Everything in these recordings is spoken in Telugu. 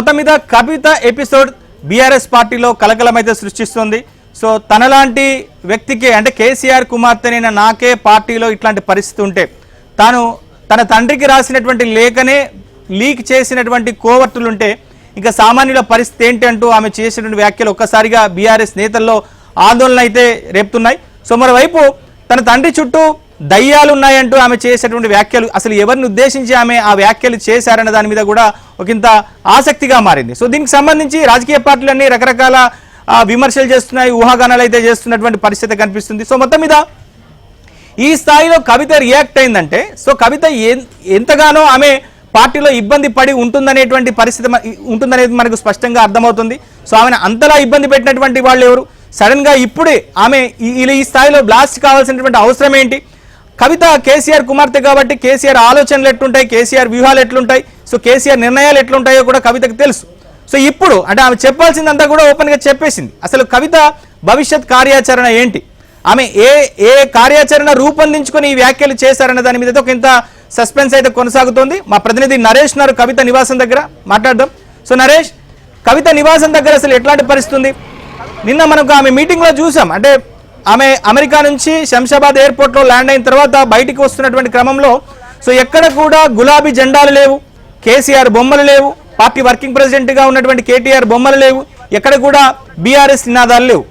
మొత్తం మీద కవిత ఎపిసోడ్ బీఆర్ఎస్ పార్టీలో కలకలమైతే సృష్టిస్తుంది. సో తనలాంటి వ్యక్తికి అంటే కేసీఆర్ కుమార్తెనైన నాకే పార్టీలో ఇట్లాంటి పరిస్థితి ఉంటే తాను తన తండ్రికి రాసినటువంటి లేఖనే లీక్ చేసినటువంటి కోవర్టులుంటే ఇంకా సామాన్యుల పరిస్థితి ఏంటి అంటూ ఆమె చేసినటువంటి వ్యాఖ్యలు ఒక్కసారిగా బీఆర్ఎస్ నేతల్లో ఆందోళన అయితే రేపుతున్నాయి. సో మరోవైపు తన తండ్రి చుట్టూ దయ్యాలు ఉన్నాయంటూ ఆమె చేసేటువంటి వ్యాఖ్యలు అసలు ఎవరిని ఉద్దేశించి ఆమె ఆ వ్యాఖ్యలు చేశారన్న దాని మీద కూడా ఒకంత ఆసక్తిగా మారింది. సో దీనికి సంబంధించి రాజకీయ పార్టీలన్నీ రకరకాల విమర్శలు చేస్తున్నాయి, ఊహాగానాలు అయితే చేస్తున్నటువంటి పరిస్థితి కనిపిస్తుంది. సో మొత్తం మీద ఈ స్థాయిలో కవిత రియాక్ట్ అయిందంటే సో కవిత ఎంతగానో ఆమె పార్టీలో ఇబ్బంది పడి ఉంటుందనేటువంటి పరిస్థితి ఉంటుందనేది మనకు స్పష్టంగా అర్థమవుతుంది. సో ఆమెను అంతలా ఇబ్బంది పెట్టినటువంటి వాళ్ళు ఎవరు? సడన్ గా ఇప్పుడే ఆమె ఈ స్థాయిలో బ్లాస్ట్ కావాల్సినటువంటి అవసరం ఏంటి? కవిత కేసీఆర్ కుమార్తె కాబట్టి కేసీఆర్ ఆలోచనలు ఎట్లుంటాయి, కేసీఆర్ వ్యూహాలు ఎట్లుంటాయి, సో కేసీఆర్ నిర్ణయాలు ఎట్లుంటాయో కూడా కవితకు తెలుసు. సో ఇప్పుడు అంటే ఆమె చెప్పాల్సిందంతా కూడా ఓపెన్గా చెప్పేసింది. అసలు కవిత భవిష్యత్ కార్యాచరణ ఏంటి, ఆమె ఏ కార్యాచరణ రూపొందించుకొని ఈ వ్యాఖ్యలు చేశారన్న దాని మీద ఒక ఇంత సస్పెన్స్ అయితే కొనసాగుతోంది. మా ప్రతినిధి నరేష్ నారు కవిత నివాసం దగ్గర మాట్లాడదాం. సో నరేష్, కవిత నివాసం దగ్గర అసలు ఎట్లాంటి పరిస్థితి ఉంది? నిన్న మనకు ఆమె మీటింగ్లో చూసాం, అంటే ఆమె అమెరికా నుంచి శంషాబాద్ ఎయిర్పోర్ట్లో ల్యాండ్ అయిన తర్వాత బయటికి వస్తున్నటువంటి క్రమంలో సో ఎక్కడ కూడా గులాబీ జెండాలు లేవు, కేసీఆర్ బొమ్మలు లేవు, పార్టీ వర్కింగ్ ప్రెసిడెంట్గా ఉన్నటువంటి కేటీఆర్ బొమ్మలు లేవు, ఎక్కడ కూడా బీఆర్ఎస్ నినాదాలు లేవు.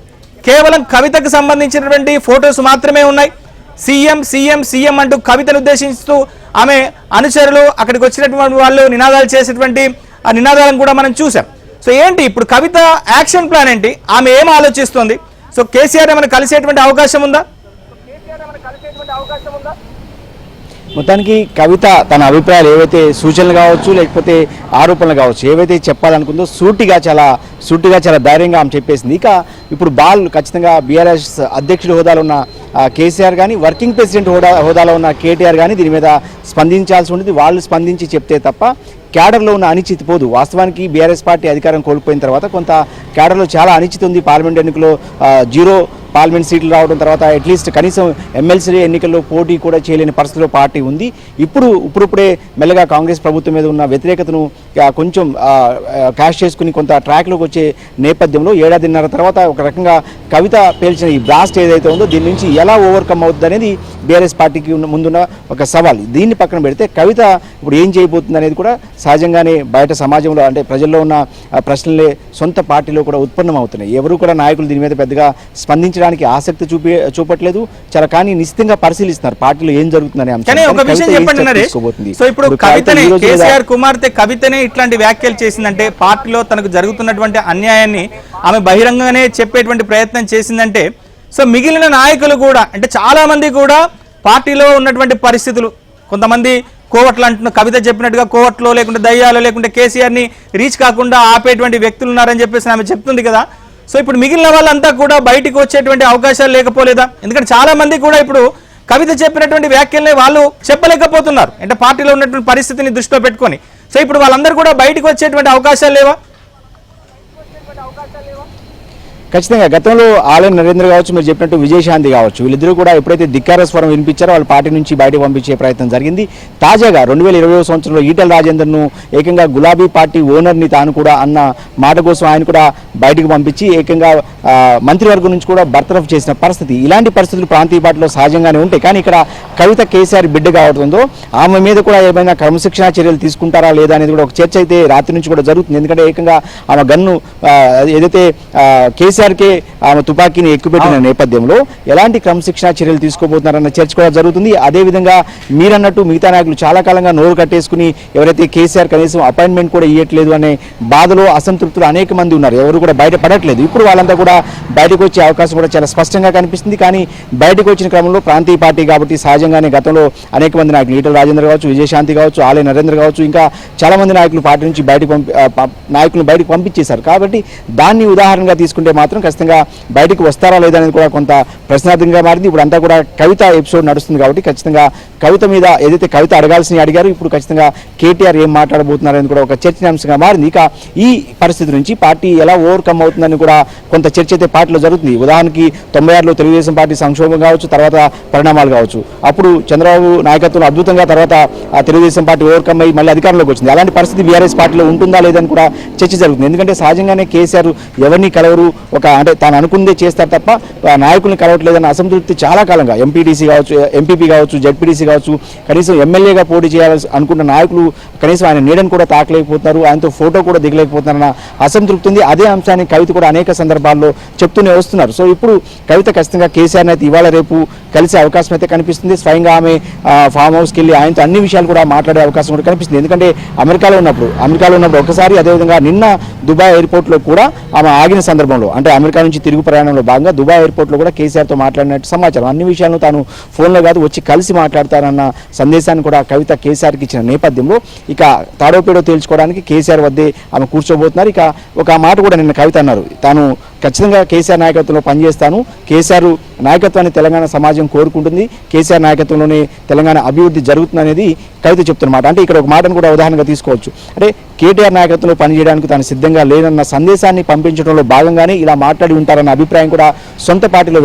కేవలం కవితకు సంబంధించినటువంటి ఫొటోస్ మాత్రమే ఉన్నాయి. సీఎం సీఎం సీఎం అంటూ కవితను ఉద్దేశిస్తూ ఆమె అనుచరులు అక్కడికి వచ్చినటువంటి వాళ్ళు నినాదాలు చేసేటువంటి ఆ నినాదాలను కూడా మనం చూసాం. సో ఏంటి ఇప్పుడు కవిత యాక్షన్ ప్లాన్ ఏంటి? ఆమె ఏం ఆలోచిస్తుంది? సో కేసీఆర్ ఏమైనా కలిసేటువంటి అవకాశం ఉందా? మొత్తానికి కవిత తన అభిప్రాయాలు ఏవైతే సూచనలు కావచ్చు లేకపోతే ఆరోపణలు కావచ్చు ఏవైతే చెప్పాలనుకుందో సూటిగా చాలా ధైర్యంగా ఆమె చెప్పేసింది. ఇక ఇప్పుడు ఖచ్చితంగా బీఆర్ఎస్ అధ్యక్షుడి హోదాలో ఉన్న కేసీఆర్ కానీ వర్కింగ్ ప్రెసిడెంట్ హోదాలో ఉన్న కేటీఆర్ కానీ దీని మీద స్పందించాల్సి ఉంటుంది. వాళ్ళు స్పందించి చెప్తే తప్ప క్యాడర్లో ఉన్న అనిశ్చితి పోదు. వాస్తవానికి బీఆర్ఎస్ పార్టీ అధికారం కోల్పోయిన తర్వాత కొంత క్యాడర్లో చాలా అనిశ్చితి ఉంది. పార్లమెంట్ ఎన్నికల్లో 0 పార్లమెంట్ సీట్లు రావడం, తర్వాత అట్లీస్ట్ కనీసం ఎమ్మెల్సీ ఎన్నికల్లో పోటీ కూడా చేయలేని పరిస్థితిలో పార్టీ ఉంది. ఇప్పుడే మెల్లగా కాంగ్రెస్ ప్రభుత్వం మీద ఉన్న వ్యతిరేకతను కొంచెం క్యాష్ చేసుకుని కొంత ట్రాక్లోకి వచ్చే నేపథ్యంలో 1.5 ఏళ్ల తర్వాత ఒక రకంగా కవిత పేల్చిన ఈ బ్లాస్ట్ ఏదైతే ఉందో దీని నుంచి ఎలా ఓవర్కమ్ అవుతుంది అనేది బీఆర్ఎస్ పార్టీకి ముందున్న ఒక సవాల్. దీన్ని పక్కన పెడితే కవిత ఇప్పుడు ఏం చేయబోతుంది అనేది కూడా సహజంగానే బయట సమాజంలో అంటే ప్రజల్లో ఉన్న ప్రశ్నలే సొంత పార్టీలో కూడా ఉత్పన్నం అవుతున్నాయి. ఎవరు కూడా నాయకులు దీని మీద పెద్దగా స్పందించడానికి ఆసక్తి చూపట్లేదు. చాలా కానీ నిశ్చితంగా పరిశీలిస్తున్నారు పార్టీలో ఏం జరుగుతుందనే అంశం. సో ఇప్పుడు కవితనే కేసీఆర్ కుమార్తె కవితనే ఇట్లాంటి వ్యాఖ్యలు చేసిందంటే పార్టీలో తనకు జరుగుతున్నటువంటి అన్యాయాన్ని ఆమె బహిరంగంగానే చెప్పేటువంటి ప్రయత్నం చేసిందంటే సో మిగిలిన నాయకులు కూడా అంటే చాలా మంది కూడా పార్టీలో ఉన్నటువంటి పరిస్థితులు కొంతమంది కోవట్లు అంటున్న కవిత చెప్పినట్టుగా కోవట్లో లేకుంటే దయ్యాలు లేకుంటే కేసీఆర్ని రీచ్ కాకుండా ఆపేటువంటి వ్యక్తులు ఉన్నారని చెప్పేసి ఆమె చెప్తుంది కదా. సో ఇప్పుడు మిగిలిన వాళ్ళంతా కూడా బయటికి వచ్చేటువంటి అవకాశాలు లేకపోలేదా? ఎందుకంటే చాలా మంది కూడా ఇప్పుడు కవిత చెప్పినటువంటి వ్యాఖ్యలనే వాళ్ళు చెప్పలేకపోతున్నారు అంటే పార్టీలో ఉన్నటువంటి పరిస్థితిని దృష్టిలో పెట్టుకొని. సో ఇప్పుడు వాళ్ళందరూ కూడా బయటికి వచ్చేటువంటి అవకాశాలు లేవా? ఖచ్చితంగా గతంలో ఆలయం నరేంద్ర కావచ్చు, మీరు చెప్పినట్టు విజయశాంతి కావచ్చు, వీళ్ళిద్దరూ కూడా ఎప్పుడైతే ధిక్కార స్వరం వినిపించారో వాళ్ళ పార్టీ నుంచి బయటకు పంపించే ప్రయత్నం జరిగింది. తాజాగా 2020 సంవత్సరంలో ఈటెల రాజేందర్ను ఏకంగా గులాబీ పార్టీ ఓనర్ని తాను కూడా అన్న మాట కోసం ఆయన కూడా బయటకు పంపించి ఏకంగా మంత్రివర్గం నుంచి కూడా బర్తరఫ్ చేసిన పరిస్థితి. ఇలాంటి పరిస్థితులు ప్రాంతీయ పార్టీలో సహజంగానే ఉంటాయి. కానీ ఇక్కడ కవిత కేసీఆర్ బిడ్డ కావడంతో ఆమె మీద కూడా ఏమైనా క్రమశిక్షణ చర్యలు తీసుకుంటారా లేదా అనేది కూడా ఒక చర్చ అయితే రాత్రి నుంచి కూడా జరుగుతుంది. ఎందుకంటే ఏకంగా ఆమె గన్ను ఏదైతే కేసీఆర్కే ఆమె తుపాకీని ఎక్కుపెట్టిన నేపథ్యంలో ఎలాంటి క్రమశిక్షణ చర్యలు తీసుకోబోతున్నారన్న చర్చ కూడా జరుగుతుంది. అదేవిధంగా మీరన్నట్టు మిగతా నాయకులు చాలా కాలంగా నోరు కట్టేసుకుని ఎవరైతే కేసీఆర్ కనీసం అపాయింట్మెంట్ కూడా ఇవ్వట్లేదు అనే బాధలో అసంతృప్తులు అనేక మంది ఉన్నారు. ఎవరు కూడా బయటపడట్లేదు. ఇప్పుడు వాళ్ళంతా కూడా బయటకు వచ్చే అవకాశం కూడా చాలా స్పష్టంగా కనిపిస్తుంది. కానీ బయటకు వచ్చిన క్రమంలో ప్రాంతీయ పార్టీ కాబట్టి సహజంగానే గతంలో అనేక మంది నాయకులు ఈటెల రాజేందర్ కావచ్చు, విజయశాంతి కావచ్చు, ఆలయ నరేంద్ర కావచ్చు, ఇంకా చాలా మంది నాయకులు పార్టీ నుంచి బయటకు పంపించేశారు. కాబట్టి దాన్ని ఉదాహరణగా తీసుకుంటే మాత్రం ఖచ్చితంగా బయటకు వస్తారా లేదా అనేది కూడా కొంత ప్రశ్నార్థకంగా మారింది. ఇప్పుడు అంతా కూడా కవిత ఎపిసోడ్ నడుస్తుంది కాబట్టి ఖచ్చితంగా కవిత మీద ఏదైతే కవిత అడగాల్సినవి అడిగారు, ఇప్పుడు ఖచ్చితంగా కేటీఆర్ ఏం మాట్లాడబోతున్నారని కూడా ఒక చర్చనీయాంశంగా మారింది. ఇక ఈ పరిస్థితి నుంచి పార్టీ ఎలా ఓవర్కమ్ అవుతుందని కూడా కొంత చర్చ అయితే పార్టీలో జరుగుతుంది. ఉదాహరణకి 96లో తెలుగుదేశం పార్టీ సంక్షోభం కావచ్చు, తర్వాత పరిణామాలు కావచ్చు. అప్పుడు చంద్రబాబు నాయకత్వంలో అద్భుతంగా తర్వాత ఆ తెలుగుదేశం పార్టీ ఓవర్కమ్ అయ్యి మళ్ళీ అధికారంలోకి వచ్చింది. అలాంటి పరిస్థితి బీఆర్ఎస్ పార్టీలో ఉంటుందా లేదని కూడా చర్చ జరుగుతుంది. ఎందుకంటే సహజంగానే కేసీఆర్ ఎవరిని కలవరు, అంటే తాను అనుకుందే చేస్తారు తప్ప నాయకుల్ని కలవట్లేదన్న అసంతృప్తి చాలా కాలంగా ఎంపీటీసీ కావచ్చు, ఎంపీపీ కావచ్చు, జడ్పీటీసీ కావచ్చు, కనీసం ఎమ్మెల్యేగా పోటీ చేయాల్సి అనుకున్న నాయకులు కనీసం ఆయన నీడను కూడా తాకలేకపోతున్నారు, ఆయనతో ఫోటో కూడా దిగలేకపోతున్నారన్న అసంతృప్తి ఉంది. అదే అంశాన్ని కవిత కూడా అనేక సందర్భాల్లో చెప్తూనే వస్తున్నారు. సో ఇప్పుడు కవిత ఖచ్చితంగా కేసీఆర్ని అయితే ఇవాళ రేపు కలిసే అవకాశం అయితే కనిపిస్తుంది. స్వయంగా ఆమె ఫామ్ హౌస్కి వెళ్ళి ఆయనతో అన్ని విషయాలు కూడా మాట్లాడే అవకాశం కూడా కనిపిస్తుంది. ఎందుకంటే అమెరికాలో ఉన్నప్పుడు ఒకసారి, అదేవిధంగా నిన్న దుబాయ్ ఎయిర్పోర్ట్లో కూడా ఆమె ఆగిన సందర్భంలో, అంటే అమెరికా నుంచి తిరుగు ప్రయాణంలో భాగంగా దుబాయ్ ఎయిర్పోర్ట్లో కూడా కేసీఆర్తో మాట్లాడినట్టు సమాచారం. అన్ని విషయాలను తాను ఫోన్లో కాదు వచ్చి కలిసి మాట్లాడతారన్న సందేశాన్ని కూడా కవిత కేసీఆర్కి ఇచ్చిన నేపథ్యంలో ఇక తాడోపేడో తేల్చుకోవడానికి కేసీఆర్ వద్దే ఆమె కూర్చోబోతున్నారు. ఇక ఒక మాట కూడా నిన్న కవిత అన్నారు, తాను ఖచ్చితంగా కేసీఆర్ నాయకత్వంలో పనిచేస్తాను, కేసీఆర్ నాయకత్వాన్ని తెలంగాణ సమాజం కోరుకుంటుంది, కేసీఆర్ నాయకత్వంలోనే తెలంగాణ అభివృద్ధి జరుగుతుంది అనేది కవిత చెప్తున్నమాట. అంటే ఇక్కడ ఒక మాటను కూడా ఉదాహరణగా తీసుకోవచ్చు. అంటే కేటీఆర్ నాయకత్వంలో పనిచేయడానికి తాను సిద్ధంగా లేనన్న సందేశాన్ని పంపించడంలో భాగంగానే ఇలా మాట్లాడి ఉంటారన్న అభిప్రాయం కూడా సొంత పార్టీలో